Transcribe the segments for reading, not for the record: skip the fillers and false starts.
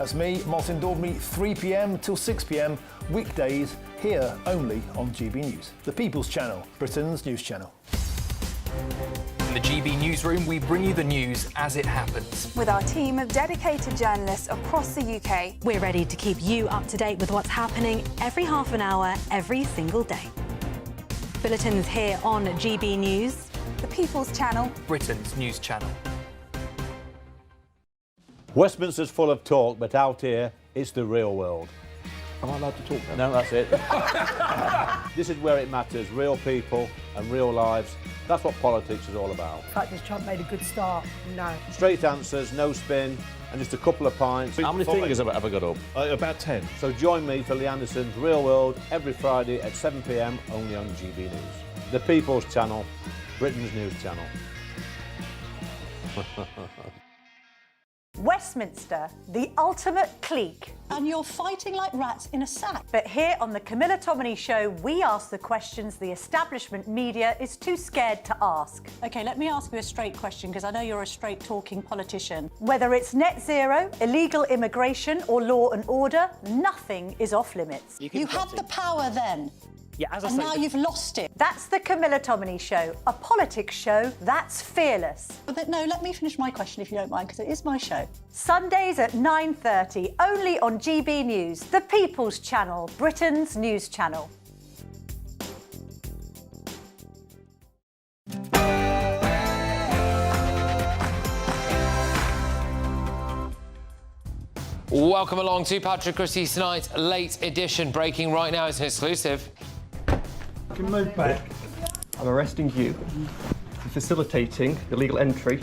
That's me, Martin Dewberry, 3 p.m. till 6 p.m, weekdays, here only on GB News, the People's Channel, Britain's news channel. In the GB newsroom, we bring you the news as it happens. With our team of dedicated journalists across the UK, we're ready to keep you up to date with what's happening every half an hour, every single day. Bulletins here on GB News, the People's Channel, Britain's news channel. Westminster's full of talk, but out here, it's the real world. Am I allowed to talk No, now? that's it. This is where it matters, real people and real lives. That's what politics is all about. In fact, has Trump made a good start? No. Straight answers, no spin, and just a couple of pints. How many fingers have I ever got up? About 10. So join me for Lee Anderson's Real World every Friday at 7 p.m, only on GB News. The People's Channel, Britain's news channel. Westminster, the ultimate clique. And you're fighting like rats in a sack. But here on the Camilla Tominey Show, we ask the questions the establishment media is too scared to ask. OK, let me ask you a straight question, because I know you're a straight-talking politician. Whether it's net zero, illegal immigration or law and order, nothing is off limits. You had the power then. Yeah, as I and say, now you've lost it. That's the Camilla Tominey Show, a politics show that's fearless. But no, let me finish my question if you don't mind, because it is my show. Sundays at 9:30, only on GB News, the People's Channel, Britain's news channel. Welcome along to Patrick Christys tonight's late edition. Breaking right now, it's an exclusive. You can move back. I'm arresting you for facilitating the illegal entry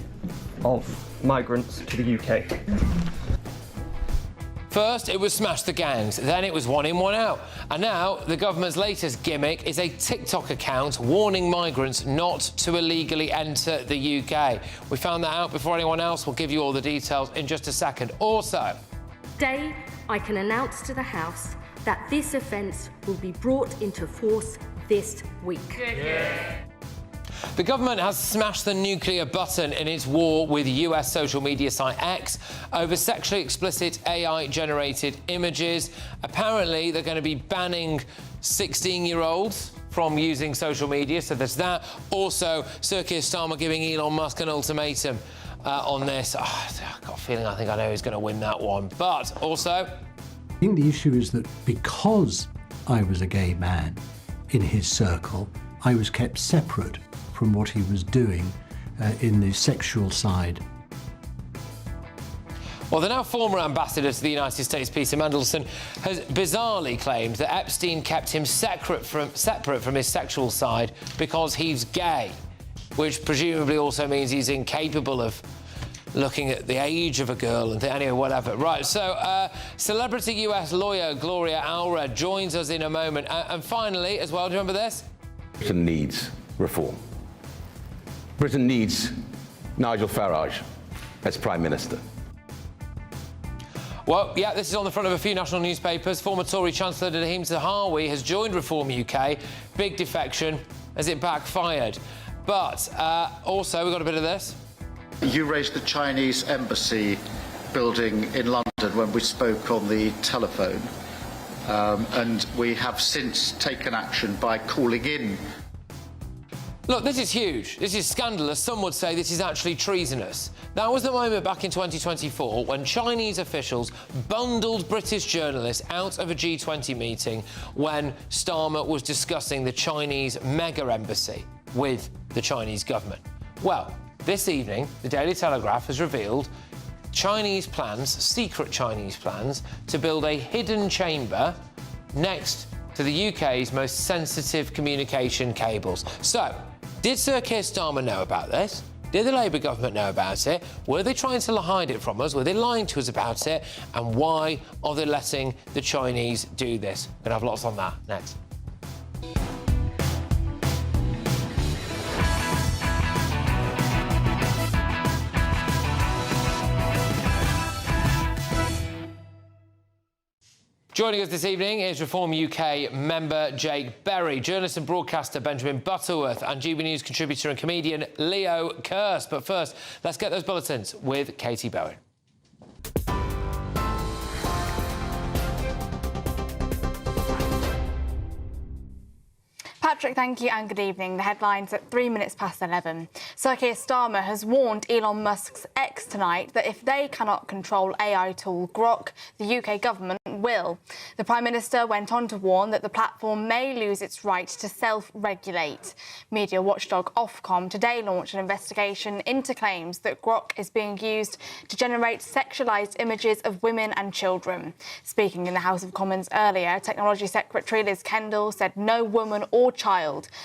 of migrants to the UK. First, it was smash the gangs, then it was one in, one out. And now, the government's latest gimmick is a TikTok account warning migrants not to illegally enter the UK. We found that out before anyone else. We'll give you all the details in just a second. Also, today I can announce to the House that this offence will be brought into force this week. the government has smashed the nuclear button in its war with US social media site X over sexually explicit AI-generated images. Apparently, they're going to be banning 16-year-olds from using social media, so there's that. Also, Sir Keir Starmer giving Elon Musk an ultimatum on this. Oh, I've got a feeling I think I know who's going to win that one. But also, I think the issue is that because I was a gay man in his circle, I was kept separate from what he was doing in the sexual side. well, the now former ambassador to the United States, Peter Mandelson, has bizarrely claimed that Epstein kept him separate from his sexual side because he's gay, which presumably also means he's incapable of looking at the age of a girl and anyway, whatever. Right, so celebrity US lawyer Gloria Allred joins us in a moment. And finally, as well, do you remember this? Britain needs reform. Britain needs Nigel Farage as Prime Minister. Well, yeah, this is on the front of a few national newspapers. Former Tory Chancellor Nadeem Zahawi has joined Reform UK. Big defection. Has it backfired? But also, we've got a bit of this. You raised the Chinese embassy building in London when we spoke on the telephone, and we have since taken action by calling in. Look, this is huge. This is scandalous. Some would say this is actually treasonous. That was the moment back in 2024 when Chinese officials bundled British journalists out of a G20 meeting when Starmer was discussing the Chinese mega embassy with the Chinese government. Well, this evening, the Daily Telegraph has revealed Chinese plans, secret Chinese plans, to build a hidden chamber next to the UK's most sensitive communication cables. So, did Sir Keir Starmer know about this? Did the Labour government know about it? Were they trying to hide it from us? Were they lying to us about it? And why are they letting the Chinese do this? We're going to have lots on that next. Joining us this evening is Reform UK member Jake Berry, journalist and broadcaster Benjamin Butterworth, and GB News contributor and comedian Leo Kirst. But first, let's get those bulletins with Katy Bowen. Patrick, thank you and good evening. The headlines at 3 minutes past 11. Sir Keir Starmer has warned Elon Musk's X tonight that if they cannot control AI tool Grok, the UK government will. The Prime Minister went on to warn that the platform may lose its right to self-regulate. Media watchdog Ofcom today launched an investigation into claims that Grok is being used to generate sexualised images of women and children. Speaking in the House of Commons earlier, Technology Secretary Liz Kendall said no woman or child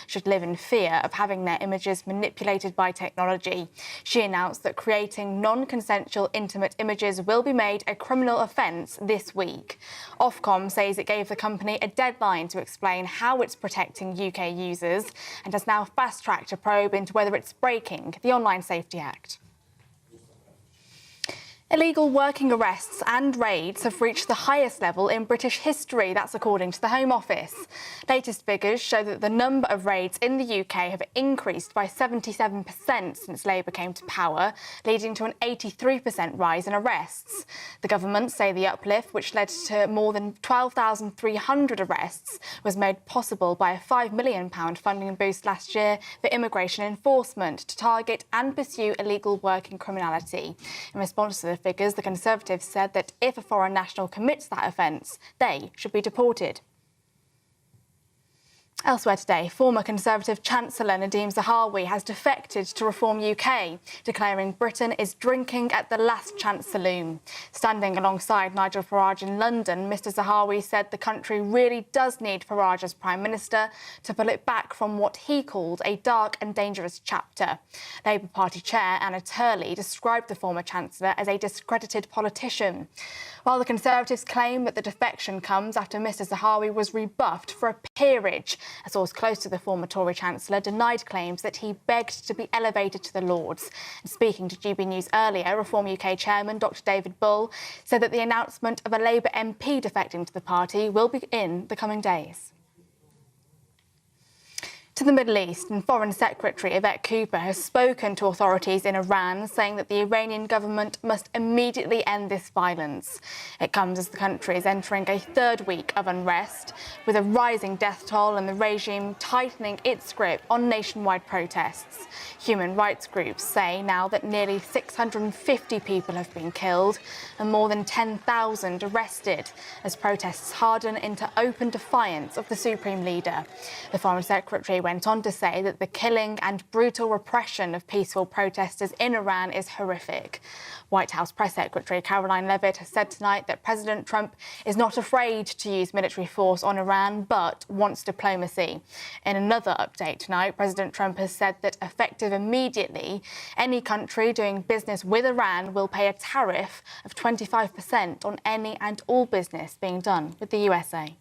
should live in fear of having their images manipulated by technology. She announced that creating non-consensual intimate images will be made a criminal offence this week. Ofcom says it gave the company a deadline to explain how it's protecting UK users and has now fast-tracked a probe into whether it's breaking the Online Safety Act. Illegal working arrests and raids have reached the highest level in British history, that's according to the Home Office. Latest figures show that the number of raids in the UK have increased by 77% since Labour came to power, leading to an 83% rise in arrests. The government say the uplift, which led to more than 12,300 arrests, was made possible by a £5 million funding boost last year for immigration enforcement to target and pursue illegal working criminality. In response to the figures, the Conservatives said that if a foreign national commits that offence, they should be deported. Elsewhere today, former Conservative Chancellor Nadhim Zahawi has defected to Reform UK, declaring Britain is drinking at the last chance saloon. Standing alongside Nigel Farage in London, Mr Zahawi said the country really does need Farage as Prime Minister to pull it back from what he called a dark and dangerous chapter. Labour Party Chair Anna Turley described the former Chancellor as a discredited politician. While the Conservatives claim that the defection comes after Mr Zahawi was rebuffed for a peerage, a source close to the former Tory Chancellor denied claims that he begged to be elevated to the Lords. And speaking to GB News earlier, Reform UK Chairman Dr David Bull said that the announcement of a Labour MP defecting to the party will be in the coming days. To the Middle East, and Foreign Secretary Yvette Cooper has spoken to authorities in Iran, saying that the Iranian government must immediately end this violence. It comes as the country is entering a third week of unrest, with a rising death toll and the regime tightening its grip on nationwide protests. Human rights groups say now that nearly 650 people have been killed and more than 10,000 arrested, as protests harden into open defiance of the supreme leader. The Foreign Secretary went on to say that the killing and brutal repression of peaceful protesters in Iran is horrific. White House Press Secretary Caroline Leavitt has said tonight that President Trump is not afraid to use military force on Iran, but wants diplomacy. In another update tonight, President Trump has said that effective immediately, any country doing business with Iran will pay a tariff of 25% on any and all business being done with the USA.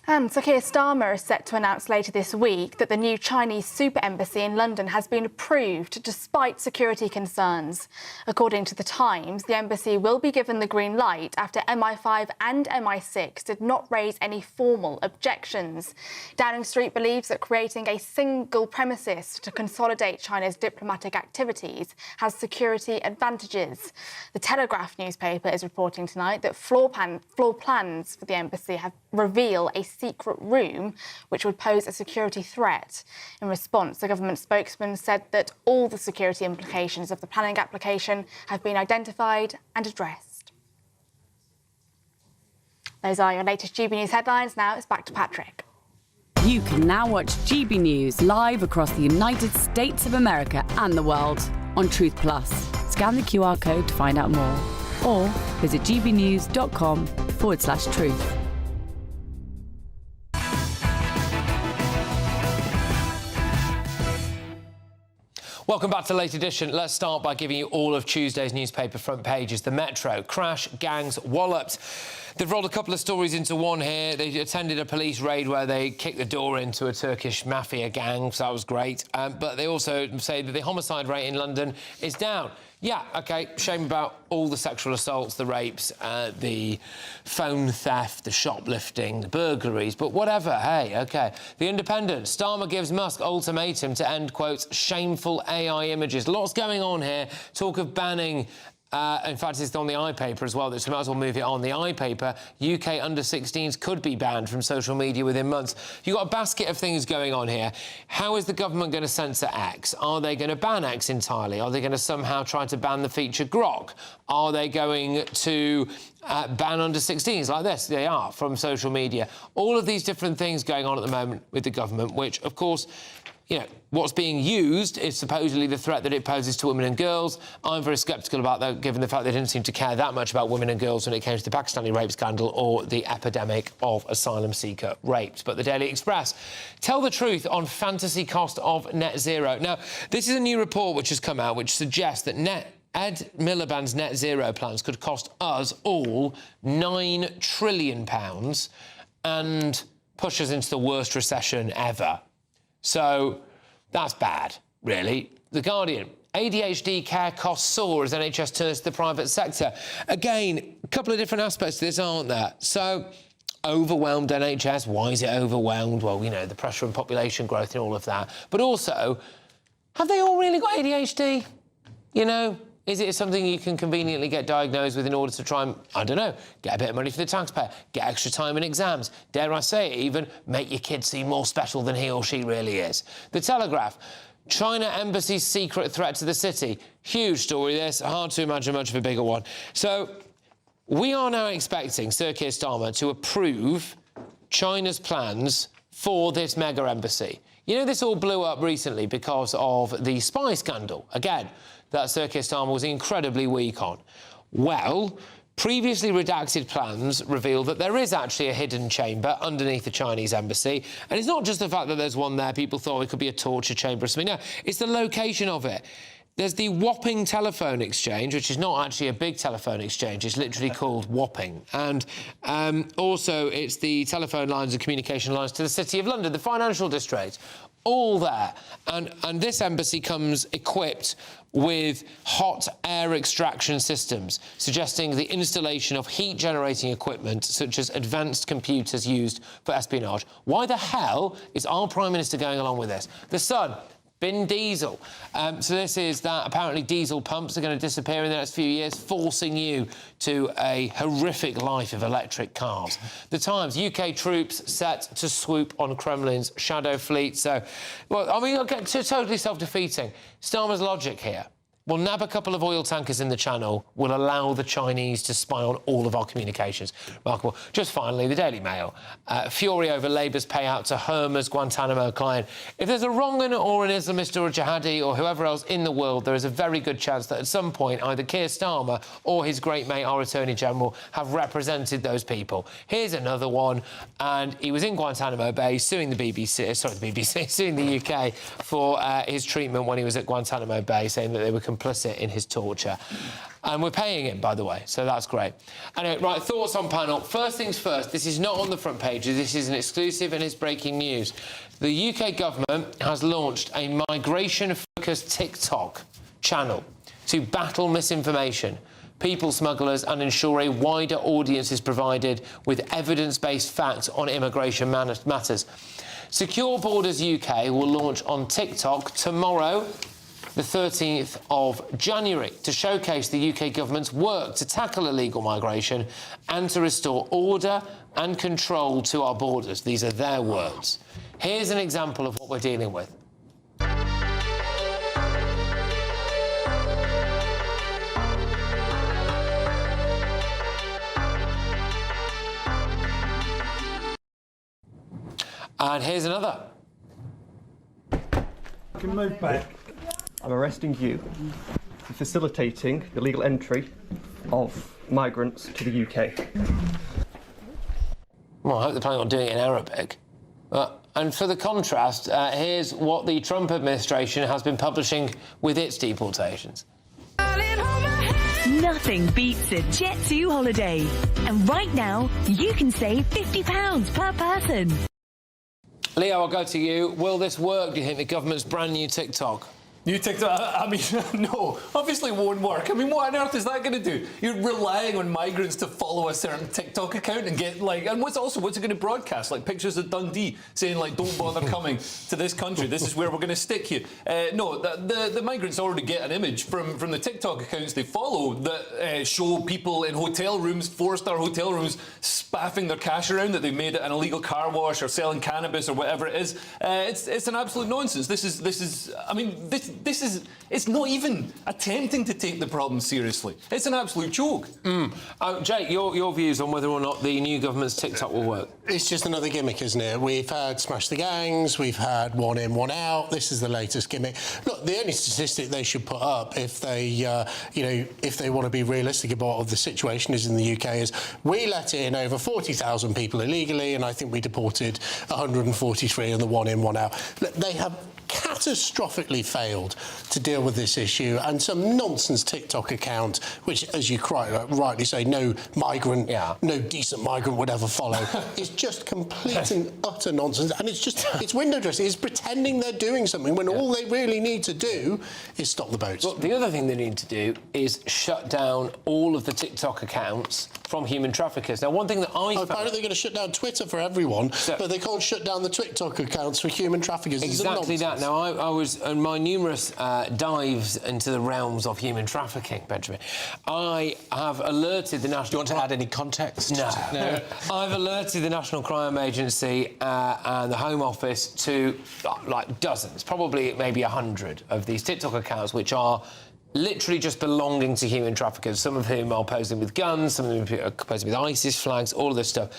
And Sir Keir Starmer is set to announce later this week that the new Chinese super embassy in London has been approved despite security concerns. According to The Times, the embassy will be given the green light after MI5 and MI6 did not raise any formal objections. Downing Street believes that creating a single premises to consolidate China's diplomatic activities has security advantages. The Telegraph newspaper is reporting tonight that floor plans for the embassy have reveal a secret room which would pose a security threat. In response, the government spokesman said that all the security implications of the planning application have been identified and addressed. Those are your latest GB News headlines. Now it's back to Patrick. You can now watch GB News live across the United States of America and the world on Truth Plus. Scan the QR code to find out more or visit gbnews.com/truth. Welcome back to the late edition. Let's start by giving you all of Tuesday's newspaper front pages. The Metro, crash, gangs walloped. They've rolled a couple of stories into one here. They attended a police raid where they kicked the door into a Turkish mafia gang, so that was great. But they also say that the homicide rate in London is down. Yeah, OK, shame about all the sexual assaults, the rapes, the phone theft, the shoplifting, the burglaries, but whatever, hey, OK. The Independent, Starmer gives Musk ultimatum to end, quote, shameful AI images. Lots going on here. Talk of banning In fact, it's on the iPaper as well, so we might as well move it on. The iPaper, UK under-16s could be banned from social media within months. You've got a basket of things going on here. How is the government going to censor X? Are they going to ban X entirely? Are they going to somehow try to ban the feature Grok? Are they going to ban under-16s like this? They are, from social media. All of these different things going on at the moment with the government, which, of course, you know, what's being used is supposedly the threat that it poses to women and girls. I'm very sceptical about that, given the fact they didn't seem to care that much about women and girls when it came to the Pakistani rape scandal or the epidemic of asylum seeker rapes. But the Daily Express tell the truth on fantasy cost of net zero. Now, this is a new report which has come out which suggests that Ed Miliband's net zero plans could cost us all £9 trillion and push us into the worst recession ever. So that's bad, really. The Guardian, ADHD care costs soar as NHS turns to the private sector. Again, a couple of different aspects to this, aren't there? So, overwhelmed NHS, why is it overwhelmed? Well, you know, the pressure on population growth and all of that. But also, have they all really got ADHD? You know, is it something you can conveniently get diagnosed with in order to try and, I don't know, get a bit of money for the taxpayer, get extra time in exams, dare I say it, even make your kid seem more special than he or she really is? The Telegraph, China embassy's secret threat to the city. Huge story, this. Hard to imagine much of a bigger one. So, we are now expecting Sir Keir Starmer to approve China's plans for this mega embassy. You know, this all blew up recently because of the spy scandal. Again, that Sir Keir Starmer was incredibly weak on. Well, previously redacted plans reveal that there is actually a hidden chamber underneath the Chinese embassy. And it's not just the fact that there's one there. People thought it could be a torture chamber or something. No, it's the location of it. There's the Wapping telephone exchange, which is not actually a big telephone exchange. It's literally called Wapping. And also, it's the telephone lines and communication lines to the City of London, the financial district. All there. And this embassy comes equipped with hot air extraction systems, suggesting the installation of heat-generating equipment, such as advanced computers used for espionage. Why the hell is our Prime Minister going along with this? The Sun, bin diesel. So this is that apparently diesel pumps are going to disappear in the next few years, forcing you to a horrific life of electric cars. The Times, UK troops set to swoop on Kremlin's shadow fleet. So, well, I mean, okay, totally self-defeating. Starmer's logic here. We'll nab a couple of oil tankers in the Channel. We'll allow the Chinese to spy on all of our communications. Remarkable. Just finally, the Daily Mail. Fury over Labour's payout to Hermer's Guantanamo client. If there's a wrong-un or an Islamist or a jihadi or whoever else in the world, there is a very good chance that at some point either Keir Starmer or his great mate, our Attorney General, have represented those people. Here's another one. And he was in Guantanamo Bay suing the BBC, suing the UK for his treatment when he was at Guantanamo Bay, saying that they were complicit in his torture. And we're paying him, by the way, so that's great. Anyway, right, thoughts on panel. First things first, this is not on the front page. This is an exclusive and it's breaking news. The UK government has launched a migration-focused TikTok channel to battle misinformation, people smugglers, and ensure a wider audience is provided with evidence-based facts on immigration matters. Secure Borders UK will launch on TikTok tomorrow, the 13th of January, to showcase the UK government's work to tackle illegal migration and to restore order and control to our borders. These are their words. Here's an example of what we're dealing with. And here's another. You can move back. I'm arresting you for facilitating the illegal entry of migrants to the UK. Well, I hope they're planning on doing it in Arabic. And for the contrast, here's what the Trump administration has been publishing with its deportations. Nothing beats a Jet2 holiday. And right now, you can save £50 per person. Leo, I'll go to you. Will this work, do you think, the government's brand new TikTok? New TikTok, I mean, no, obviously it won't work. I mean, what on earth is that going to do? You're relying on migrants to follow a certain TikTok account and get, like, and what's it going to broadcast? Like, pictures of Dundee saying, like, don't bother coming to this country. This is where we're going to stick you. No, the migrants already get an image from the TikTok accounts they follow that show people in hotel rooms, 4-star hotel rooms, spaffing their cash around that they've made at an illegal car wash or selling cannabis or whatever it is. It's an absolute nonsense. This is. I mean, it's not even attempting to take the problem seriously. It's an absolute joke. Jake, your views on whether or not the new government's TikTok will work? It's just another gimmick, isn't it? We've had Smash the Gangs, we've had one in, one out. This is the latest gimmick. Look, the only statistic they should put up, if they, if they want to be realistic about what the situation is in the UK, is we let in over 40,000 people illegally, and I think we deported 143 on the one in, one out. Look, they have catastrophically failed to deal with this issue, and some nonsense TikTok account, which, as you quite rightly say, no migrant, no decent migrant would ever follow, is just complete and utter nonsense. And it's window dressing. It's pretending they're doing something when all they really need to do is stop the boats. Well, the other thing they need to do is shut down all of the TikTok accounts from human traffickers. Now, one thing that apparently they're going to shut down Twitter for everyone, but they can't shut down the TikTok accounts for human traffickers. Exactly that. Now, I was, in my numerous dives into the realms of human trafficking, Benjamin, I have alerted the National... Do you want to add any context? No. I've alerted the National Crime Agency and the Home Office to, like, dozens, probably maybe 100 of these TikTok accounts, which are literally just belonging to human traffickers, some of whom are posing with guns, some of them are posing with ISIS flags, all of this stuff.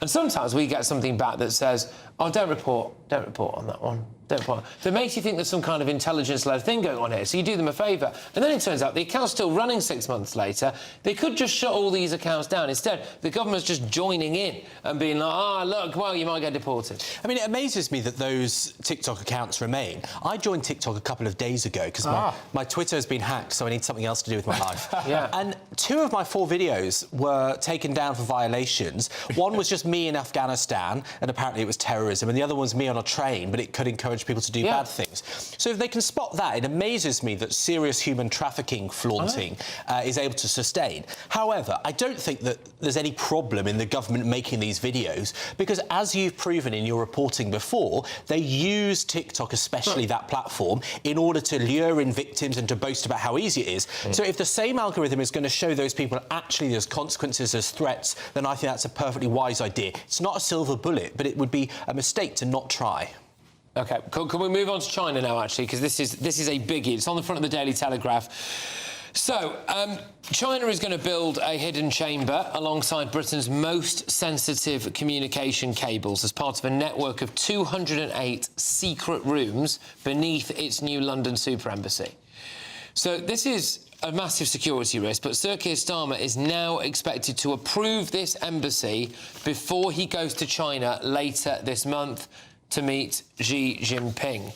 And sometimes we get something back that says, oh, don't report on that one. Don't report. That makes you think there's some kind of intelligence-led thing going on here, so you do them a favour. And then it turns out the account's still running 6 months later. They could just shut all these accounts down. Instead, the government's just joining in and being like, look, well, you might get deported. I mean, it amazes me that those TikTok accounts remain. I joined TikTok a couple of days ago because my Twitter has been hacked, so I need something else to do with my life. And 2 of my 4 videos were taken down for violations. One was just me in Afghanistan, and apparently it was terrorism, and the other one's me on a train, but it could encourage people to do bad things. So if they can spot that, it amazes me that serious human trafficking flaunting is able to sustain. However, I don't think that there's any problem in the government making these videos, because as you've proven in your reporting before, they use TikTok, especially that platform, in order to lure in victims and to boast about how easy it is. So if the same algorithm is going to show those people actually there's consequences as threats, then I think that's a perfectly wise idea. It's not a silver bullet, but it would be a mistake to not try. OK, can we move on to China now, actually, because this is a biggie. It's on the front of the Daily Telegraph. So, China is going to build a hidden chamber alongside Britain's most sensitive communication cables as part of a network of 208 secret rooms beneath its new London super embassy. So this is a massive security risk, but Sir Keir Starmer is now expected to approve this embassy before he goes to China later this month to meet Xi Jinping.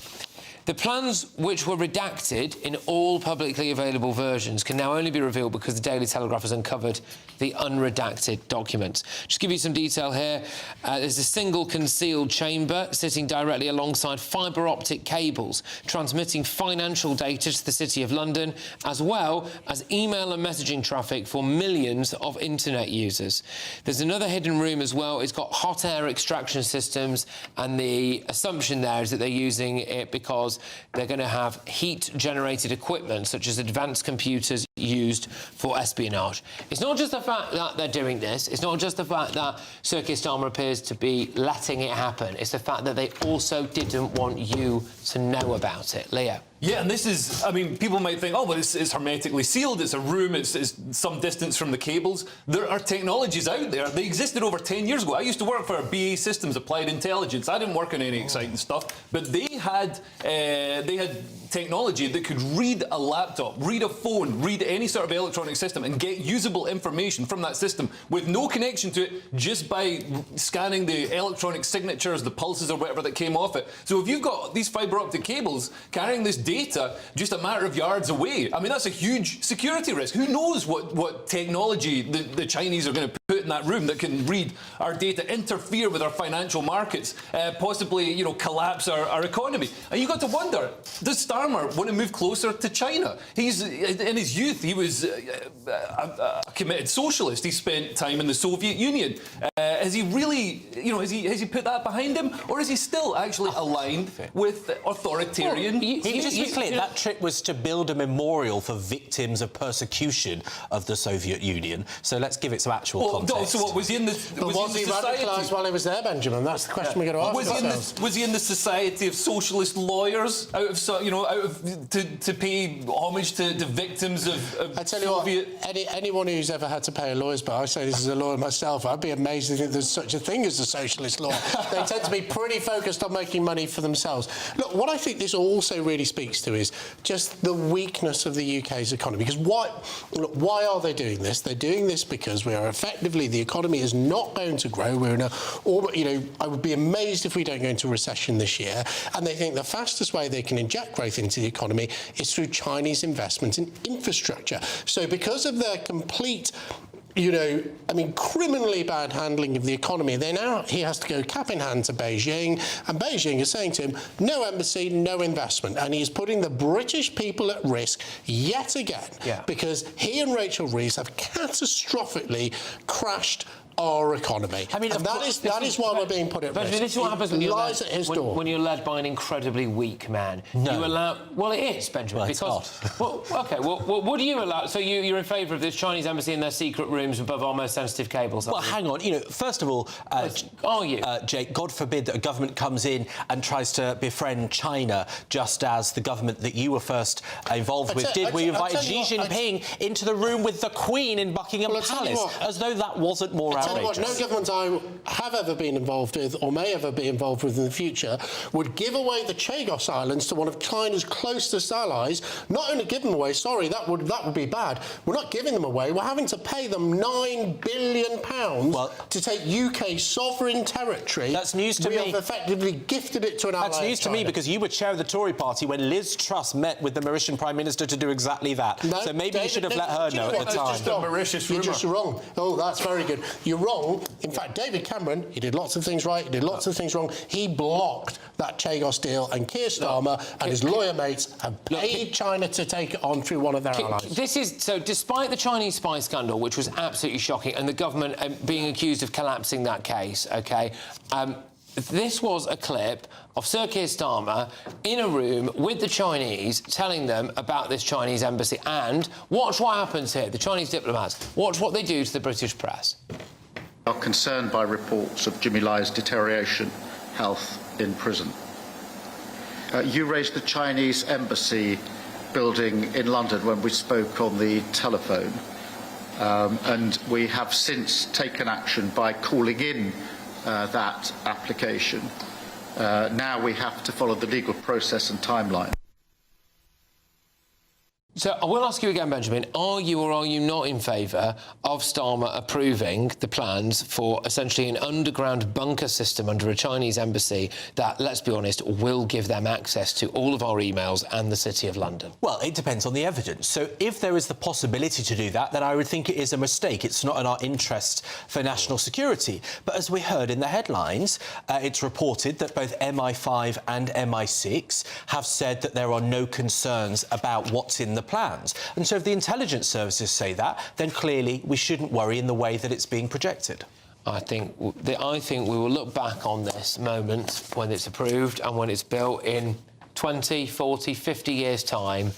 The plans, which were redacted in all publicly available versions, can now only be revealed because the Daily Telegraph has uncovered the unredacted documents. Just give you some detail here. There's a single concealed chamber sitting directly alongside fibre optic cables, transmitting financial data to the City of London, as well as email and messaging traffic for millions of internet users. There's another hidden room as well. It's got hot air extraction systems, and the assumption there is that they're using it because they're going to have heat-generated equipment, such as advanced computers used for espionage. It's not just the fact that they're doing this, it's not just the fact that Sir Keir Starmer appears to be letting it happen, it's the fact that they also didn't want you to know about it. Leo? Yeah, and this is, I mean, people might think, oh, well, it's hermetically sealed, it's a room, it's some distance from the cables. There are technologies out there. They existed over 10 years ago. I used to work for BAE Systems, Applied Intelligence. I didn't work on any exciting stuff, but they had technology that could read a laptop, read a phone, read any sort of electronic system and get usable information from that system with no connection to it, just by scanning the electronic signatures, the pulses or whatever that came off it. So if you've got these fibre optic cables carrying this data just a matter of yards away, I mean, that's a huge security risk. Who knows what technology the Chinese are going to put in that room that can read our data, interfere with our financial markets, possibly, you know, collapse our economy. And you got to wonder, does Starmer want to move closer to China? He's in his youth, he was a committed socialist. He spent time in the Soviet Union. Has he really, you know, has he put that behind him, or is he still actually aligned with authoritarian? Just to be clear, that trip was to build a memorial for victims of persecution of the Soviet Union. So let's give it some actual context. So what was he in the? Was he radicalised while he was there, Benjamin? That's the question we're going to ask ourselves. Was he in the Society of Socialist Lawyers to pay homage to victims of I tell Soviet... you what, anyone who's ever had to pay a lawyer's bill, I say this as a lawyer myself, I'd be amazed if there's such a thing as a socialist lawyer. They tend to be pretty focused on making money for themselves. Look, what I think this also really speaks to is just the weakness of the UK's economy. Because why are they doing this? They're doing this because we are effectively, the economy is not going to grow. We're in I would be amazed if we don't go into recession this year. And they think the fastest way they can inject growth into the economy is through Chinese investment in infrastructure. So because of their complete criminally bad handling of the economy, he has to go cap in hand to Beijing, and Beijing is saying to him, no embassy, no investment. And he's putting the British people at risk yet again, because he and Rachel Reeves have catastrophically crashed our economy. I mean, and that is why we're being put at risk. This is what happens when you're led by an incredibly weak man. No. You allow... Well, it is, Benjamin. Well, because, it's not. Well, OK, well, what do you allow? So you're in favour of this Chinese embassy in their secret rooms above our most sensitive cables? Well, hang on. First of all... are you? Jake, God forbid that a government comes in and tries to befriend China, just as the government that you were first involved with did, where you invited Xi Jinping into the room with the Queen in Buckingham Palace, as though that wasn't more outrageous. Tell you what, no government I have ever been involved with, or may ever be involved with in the future, would give away the Chagos Islands to one of China's closest allies. Not only give them away, sorry, that would be bad. We're not giving them away. We're having to pay them £9 billion to take UK sovereign territory. That's news to me. We have effectively gifted it to an ally. That's news to me, because you were chair of the Tory party when Liz Truss met with the Mauritian Prime Minister to do exactly that. No, so maybe you should have let her know at the time. You're just wrong. Oh, that's very good. You're wrong. In fact, David Cameron, he did lots of things right, he did lots of things wrong. He blocked that Chagos deal, and Keir Starmer and his lawyer mates have paid China to take it on through one of their allies. So despite the Chinese spy scandal, which was absolutely shocking, and the government being accused of collapsing that case, OK, this was a clip of Sir Keir Starmer in a room with the Chinese, telling them about this Chinese embassy. And watch what happens here. The Chinese diplomats, watch what they do to the British press. Are concerned by reports of Jimmy Lai's deterioration health in prison. You raised the Chinese embassy building in London when we spoke on the telephone, and we have since taken action by calling in that application. Now we have to follow the legal process and timeline. So I will ask you again, Benjamin, are you or are you not in favour of Starmer approving the plans for essentially an underground bunker system under a Chinese embassy that, let's be honest, will give them access to all of our emails and the City of London? Well, it depends on the evidence. So if there is the possibility to do that, then I would think it is a mistake. It's not in our interest for national security. But as we heard in the headlines, it's reported that both MI5 and MI6 have said that there are no concerns about what's in the plans. And so if the intelligence services say that, then clearly we shouldn't worry in the way that it's being projected. I think we will look back on this moment when it's approved and when it's built in 20, 40, 50 years' time,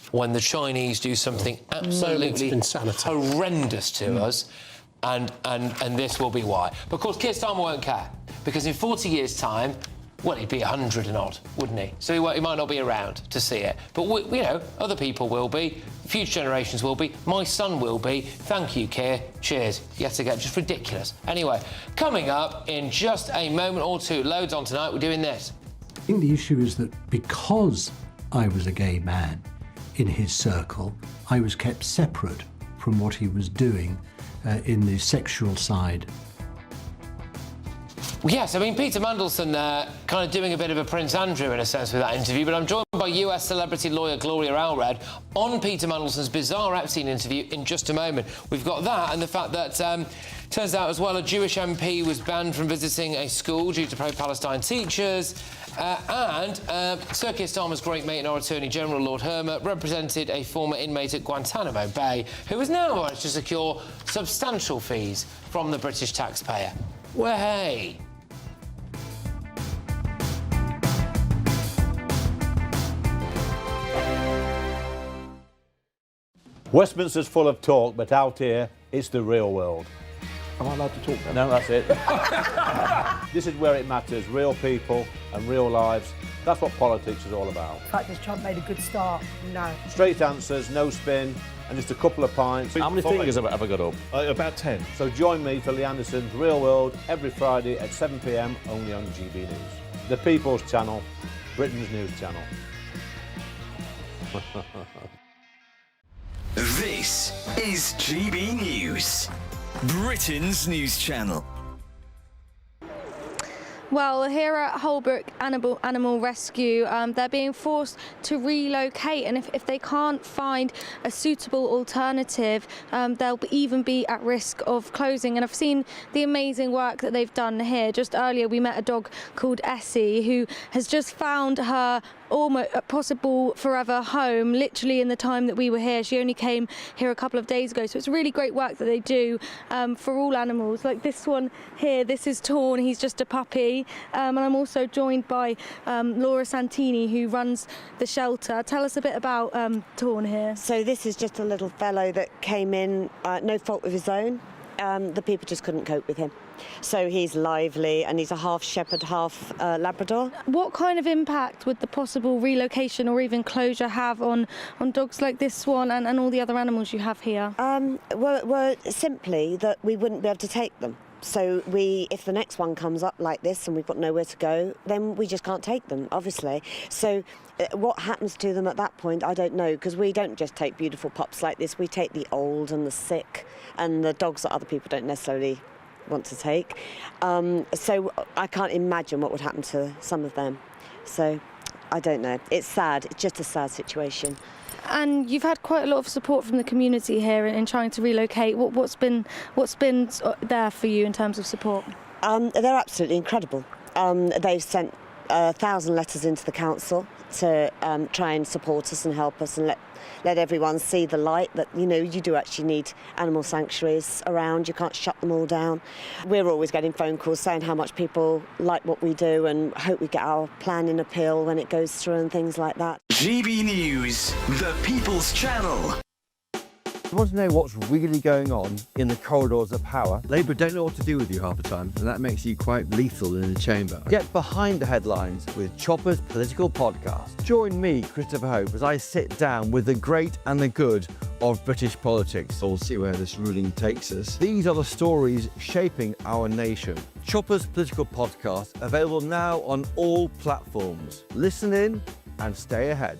when the Chinese do something absolutely horrendous to us, and this will be why. But of course, Keir Starmer won't care, because in 40 years' time, well, he'd be 100 and odd, wouldn't he? So he might not be around to see it. But, other people will be, future generations will be, my son will be. Thank you, Keir. Cheers. Yet again, just ridiculous. Anyway, coming up in just a moment or two, loads on tonight, we're doing this. I think the issue is that because I was a gay man in his circle, I was kept separate from what he was doing in the sexual side. Yes, I mean, Peter Mandelson there kind of doing a bit of a Prince Andrew in a sense with that interview, but I'm joined by US celebrity lawyer Gloria Allred on Peter Mandelson's bizarre Epstein interview in just a moment. We've got that and the fact that Turns out as well, a Jewish MP was banned from visiting a school due to pro-Palestine teachers. Sir Keir Starmer's great mate and our Attorney General, Lord Hermit, represented a former inmate at Guantanamo Bay who has now managed to secure substantial fees from the British taxpayer. Well, hey. Westminster's full of talk, but out here, it's the real world. Am I allowed to talk then? No, that's it. This is where it matters, real people and real lives. That's what politics is all about. The fact that Trump made a good start, no. Straight answers, no spin, and just a couple of pints. How many fingers have I got up? About 10. So join me for Lee Anderson's Real World every Friday at 7 p.m. only on GB News. The People's Channel, Britain's news channel. This is GB News, Britain's news channel. Well, here at Holbrook Animal Rescue, they're being forced to relocate, and if they can't find a suitable alternative, they'll even be at risk of closing. And I've seen the amazing work that they've done here. Just earlier we met a dog called Essie who has just found her almost possible forever home literally in the time that we were here. She only came here a couple of days ago, so it's really great work that they do for all animals. Like this one here, this is Torn, he's just a puppy, and I'm also joined by Laura Santini, who runs the shelter. Tell us a bit about Torn here. So this is just a little fellow that came in, no fault of his own. The people just couldn't cope with him. So he's lively, and he's a half shepherd, half Labrador. What kind of impact would the possible relocation or even closure have on dogs like this one and all the other animals you have here? Well, simply that we wouldn't be able to take them. So if the next one comes up like this and we've got nowhere to go, then we just can't take them, obviously. So what happens to them at that point, I don't know, because we don't just take beautiful pups like this. We take the old and the sick and the dogs that other people don't necessarily want to take. So I can't imagine what would happen to some of them. So I don't know. It's sad. It's just a sad situation. And you've had quite a lot of support from the community here in trying to relocate. What's been there for you in terms of support? They're absolutely incredible. They've sent 1,000 letters into the council to try and support us and help us and let everyone see the light that, you know, you do actually need animal sanctuaries around. You can't shut them all down. We're always getting phone calls saying how much people like what we do and hope we get our plan in appeal when it goes through and things like that. GB News, the People's Channel. You want to know what's really going on in the corridors of power? Labour don't know what to do with you half the time, and that makes you quite lethal in the chamber. Get behind the headlines with Chopper's Political Podcast. Join me, Christopher Hope, as I sit down with the great and the good of British politics. We'll see where this ruling takes us. These are the stories shaping our nation. Chopper's Political Podcast, available now on all platforms. Listen in and stay ahead.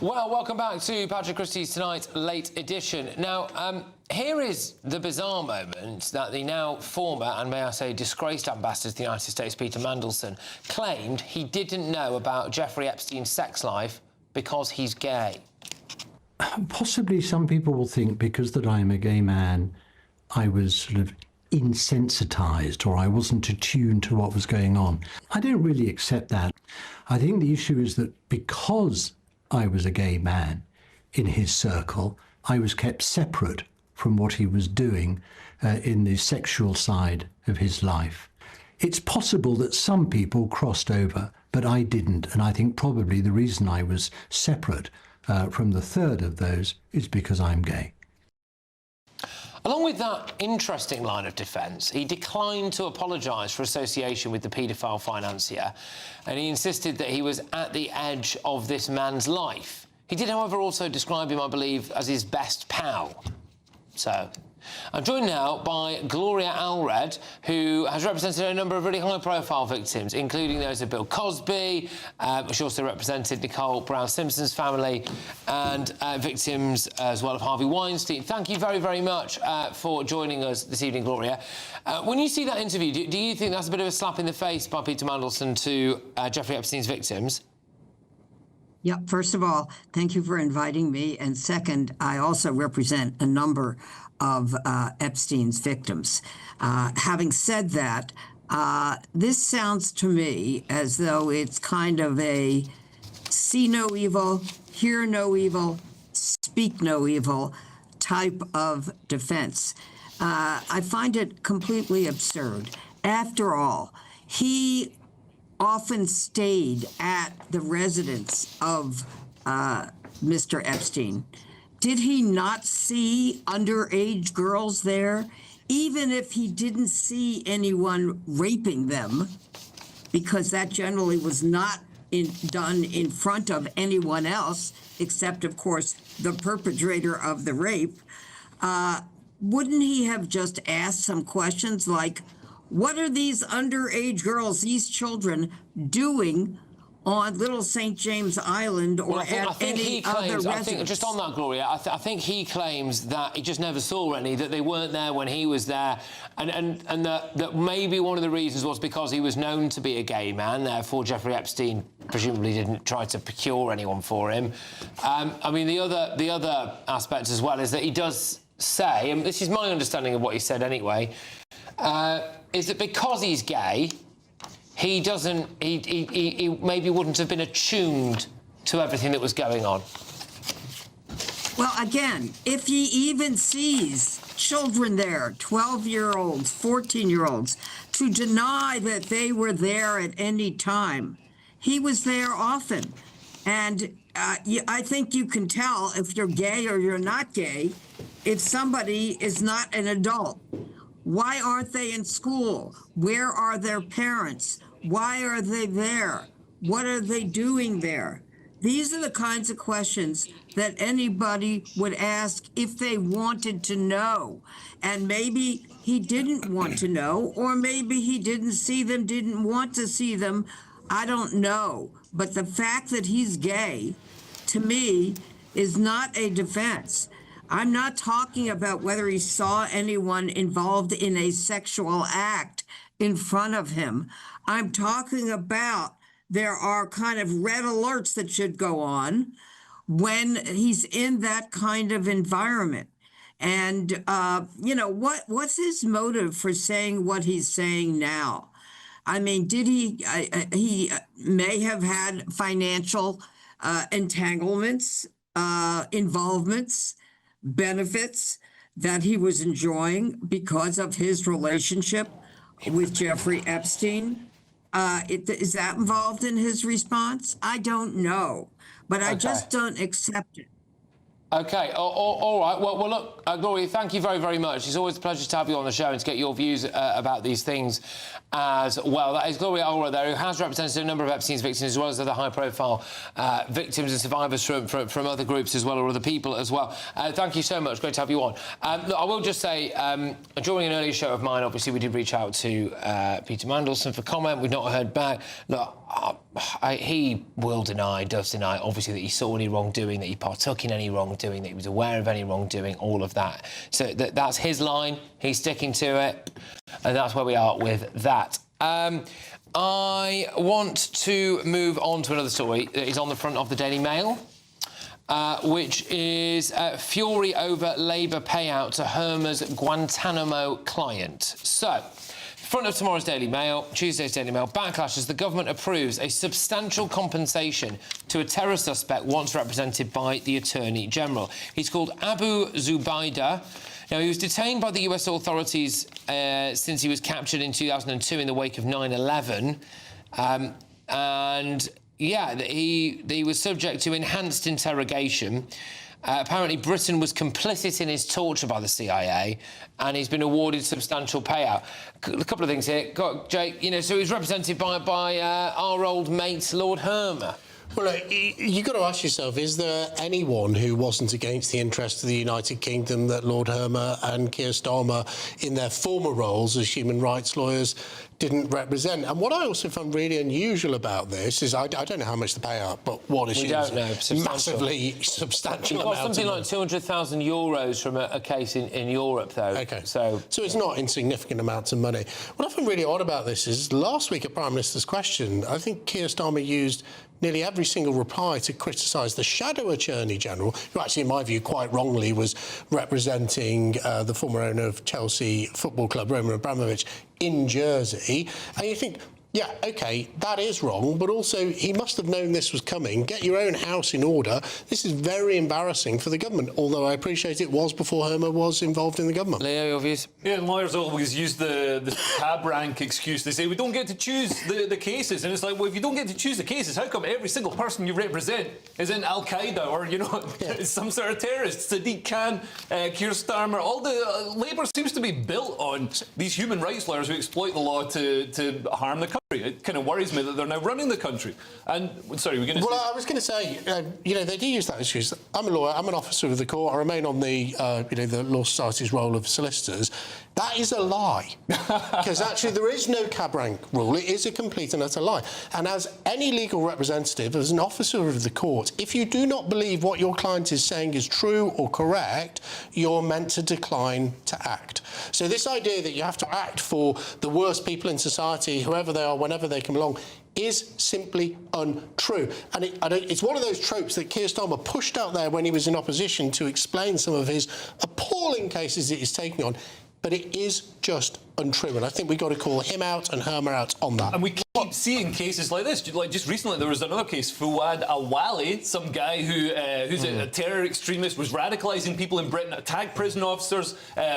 Well, welcome back to Patrick Christys Tonight Late Edition. Now, here is the bizarre moment that the now former, and may I say disgraced ambassador to the United States, Peter Mandelson, claimed he didn't know about Jeffrey Epstein's sex life because he's gay. Possibly some people will think because that I'm a gay man, I was sort of insensitised or I wasn't attuned to what was going on. I don't really accept that. I think the issue is that because I was a gay man in his circle, I was kept separate from what he was doing in the sexual side of his life. It's possible that some people crossed over, but I didn't, and I think probably the reason I was separate from the third of those is because I'm gay. Along with that interesting line of defence, he declined to apologise for association with the paedophile financier, and he insisted that he was at the edge of this man's life. He did, however, also describe him, I believe, as his best pal. So, I'm joined now by Gloria Allred, who has represented a number of really high-profile victims, including those of Bill Cosby. She also represented Nicole Brown Simpson's family and victims as well of Harvey Weinstein. Thank you very, very much for joining us this evening, Gloria. When you see that interview, do you think that's a bit of a slap in the face by Peter Mandelson to Jeffrey Epstein's victims? Yeah, first of all, thank you for inviting me. And second, I also represent a number of Epstein's victims. Having said that, this sounds to me as though it's kind of a see no evil, hear no evil, speak no evil type of defense. I find it completely absurd. After all, he often stayed at the residence of Mr. Epstein. Did he not see underage girls there? Even if he didn't see anyone raping them, because that generally was not done in front of anyone else, except, of course, the perpetrator of the rape, wouldn't he have just asked some questions like, what are these underage girls, these children, doing on Little St. James Island or at any other residence? I think, just on that, Gloria, I think he claims that he just never saw any, that they weren't there when he was there, and that maybe one of the reasons was because he was known to be a gay man, therefore Jeffrey Epstein presumably didn't try to procure anyone for him. I mean, the other aspect as well is that he does say, and this is my understanding of what he said anyway, is that because he's gay, he maybe wouldn't have been attuned to everything that was going on. Well, again, if he even sees children there, 12-year-olds, 14-year-olds, to deny that they were there at any time, he was there often. And I think you can tell if you're gay or you're not gay if somebody is not an adult. Why aren't they in school? Where are their parents? Why are they there? What are they doing there? These are the kinds of questions that anybody would ask if they wanted to know. And maybe he didn't want to know, or maybe he didn't see them, didn't want to see them. I don't know. But the fact that he's gay, to me, is not a defense. I'm not talking about whether he saw anyone involved in a sexual act in front of him. I'm talking about there are kind of red alerts that should go on when he's in that kind of environment. And, you know, what's his motive for saying what he's saying now? I mean, did he may have had financial entanglements, involvements, benefits that he was enjoying because of his relationship with Jeffrey Epstein. Is that involved in his response? I don't know, but I just don't accept it. OK, all right. Well, look, Gloria, thank you very, very much. It's always a pleasure to have you on the show and to get your views about these things as well. That is Gloria Allred there, who has represented a number of Epstein's victims, as well as other high-profile victims and survivors from other groups as well, or other people as well. Thank you so much. Great to have you on. Look, I will just say, during an earlier show of mine, obviously, we did reach out to Peter Mandelson for comment. We've not heard back. Look, he does deny, obviously, that he saw any wrongdoing, that he partook in any wrongdoing, that he was aware of any wrongdoing, all of that. So that's his line. He's sticking to it. And that's where we are with that. I want to move on to another story that is on the front of the Daily Mail, which is fury over Labour payout to Herma's Guantanamo client. So, front of tomorrow's Daily Mail, Tuesday's Daily Mail, backlash as the government approves a substantial compensation to a terror suspect once represented by the Attorney General. He's called Abu Zubaydah. Now, he was detained by the US authorities since he was captured in 2002 in the wake of 9/11. And, yeah, he was subject to enhanced interrogation. Apparently, Britain was complicit in his torture by the CIA, and he's been awarded substantial payout. A couple of things here. Jake, you know, so he's represented by our old mate, Lord Herma. Well, you've got to ask yourself, is there anyone who wasn't against the interests of the United Kingdom that Lord Herma and Keir Starmer, in their former roles as human rights lawyers, didn't represent? And what I also find really unusual about this is, I don't know how much the payout, but what is massively substantial amount. Something like 200,000 euros from a case in Europe, though. OK. So it's not insignificant amounts of money. What I find really odd about this is, last week at Prime Minister's Question, I think Keir Starmer used nearly every single reply to criticise the shadow Attorney General, who actually, in my view, quite wrongly was representing the former owner of Chelsea Football Club, Roman Abramovich, in Jersey. And you think, yeah, OK, that is wrong, but also he must have known this was coming. Get your own house in order. This is very embarrassing for the government, although I appreciate it was before Hermer was involved in the government. Leo, your views? Yeah, and lawyers always use the cab rank excuse. They say, we don't get to choose the cases. And it's like, well, if you don't get to choose the cases, how come every single person you represent is in Al-Qaeda or, you know, some sort of terrorist? Sadiq Khan, Keir Starmer, all the... Labour seems to be built on these human rights lawyers who exploit the law to harm the country. It kind of worries me that they're now running the country. And, sorry, we're going to... Well, I was going to say, you know, they do use that excuse. I'm a lawyer, I'm an officer of the court, I remain on the, you know, the Law Society's role of solicitors. That is a lie. Because actually there is no cab rank rule. It is a complete and utter lie. And as any legal representative, as an officer of the court, if you do not believe what your client is saying is true or correct, you're meant to decline to act. So this idea that you have to act for the worst people in society, whoever they are, whenever they come along, is simply untrue. And it's one of those tropes that Keir Starmer pushed out there when he was in opposition to explain some of his appalling cases that he's taking on. But it is just untrue, and I think we've got to call him out and Hermer out on that. And we keep seeing cases like this. Like just recently, there was another case, Fouad Awali, some guy who's a terror extremist, was radicalising people in Britain, attacked prison officers,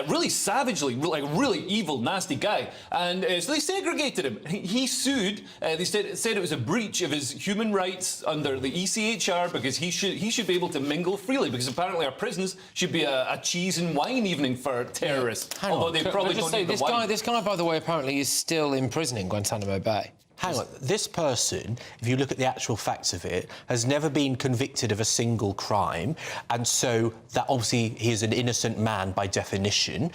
really savagely, like really evil, nasty guy. And so they segregated him. He sued. They said it was a breach of his human rights under the ECHR because he should be able to mingle freely, because apparently our prisons should be a cheese and wine evening for terrorists. Hang although on. they probably don't need the wine. This guy, by the way, apparently is still in prison in Guantanamo Bay. Hang on, this person, if you look at the actual facts of it, has never been convicted of a single crime, and so that obviously he is an innocent man by definition.